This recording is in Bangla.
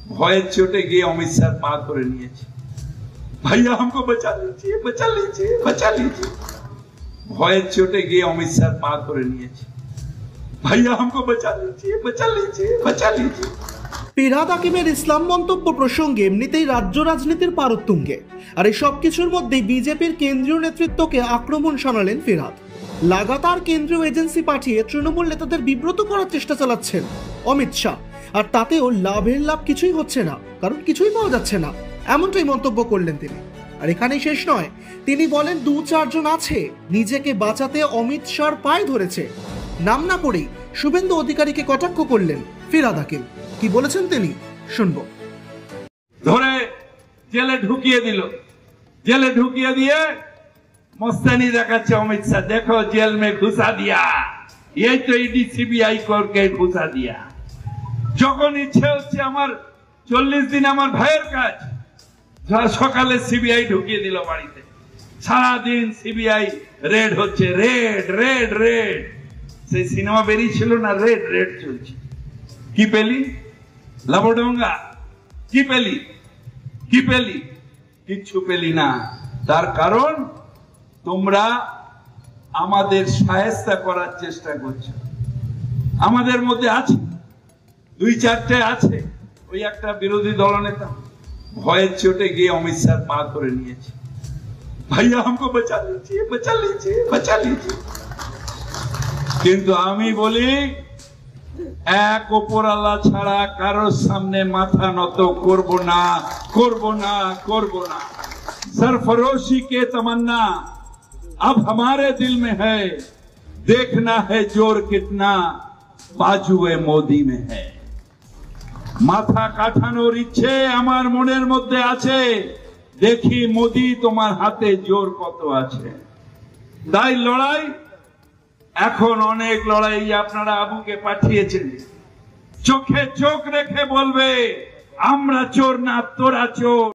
ভয়ের চোটে গিয়ে অমিত শাহ পা ধরে নিয়েছে, ভাইয়া हमको बचा लीजिए बचा लीजिए बचा लीजिए। ভয়ের চোটে গিয়ে অমিত শাহ পা ধরে নিয়েছে, ভাইয়া हमको बचा लीजिए बचा लीजिए बचा लीजिए। ফিরহাদ হাকিমের ইসলাম মন্তব্য প্রসঙ্গে এমনিতেই রাজ্য রাজনীতির পারোত্তুঙ্গে, আর এই সবকিছুর মধ্যেই বিজেপির কেন্দ্রীয় নেতৃত্বকে আক্রমণ শানালেন ফিরহাদ। লাগাতার কেন্দ্রীয় এজেন্সি পাঠিয়ে তৃণমূল নেতাদের বিব্রত করার চেষ্টা চালাচ্ছেন অমিত শাহ, আর তাতেও লাভের লাভ কিছুই হচ্ছে না, কারণ কিছুই পাওয়া যাচ্ছে না, এমনটাই মন্তব্য করলেন তিনি। আর এখানেই শেষ নয়, তিনি বলেন 2-4 জন আছে নিজেকে বাঁচাতে অমিত শাহর পায়ে ধরেছে। নাম না করেই শুভেন্দু অধিকারীকে কটাক্ষ করলেন ফিরহাদ হাকিম। কি বলেছেন তিনি শুনবো। ধরে জেলে ঢুকিয়ে দিল, জেলে ঢুকিয়ে দিয়ে मस्तानी देखाচ্ছে অমিত শাহ, देखो जेल में घुसा दिया, ये तो ईडी सीबीआई करके घुसा दिया। যখন ইচ্ছে হচ্ছে আমার 40 দিন আমার ভাইয়ের কাজ, সকালে সিবিআই ঢুকিয়ে দিল বাড়িতে, সারা দিন সিবিআই রেড হচ্ছে, রেড রেড রেড। সেই সিনেমা বেরিয়েছিল না, রেড রেড চলছে। কি পেলি লাবডঙ্গা, কি পেলি কি পেলি? কিচ্ছু পেলি না। তার কারণ তোমরা আমাদের সাহায্য করার চেষ্টা করছো। আমাদের মধ্যে আছে 2-4টে আছে, ওই একটা বিরোধী দলনেতা ভয়ের চোটে গিয়ে অমিত শাহ পা ধরে নিয়েছে, ভাইয়া हमको बचा लीजिए बचा लीजिए बचा लीजिए। কিন্তু আমি বলি, এক ওপরওয়ালা ছাড়া কারোর সামনে মাথা নত করব না করব না করব না। सरफरोशी के तमन्ना अब हमारे दिल में है, देखना है जोर कितना बाजुए मोदी में है। মাথা কাটানোর ইচ্ছে আমার মনের মধ্যে আছে, দেখি মোদি তোমার হাতে জোর কত আছে। তাই লড়াই, এখন অনেক লড়াই আপনারা আবুকে পাঠিয়েছেন, চোখে চোখ রেখে বলবে আমরা চোর না তোরা চোর।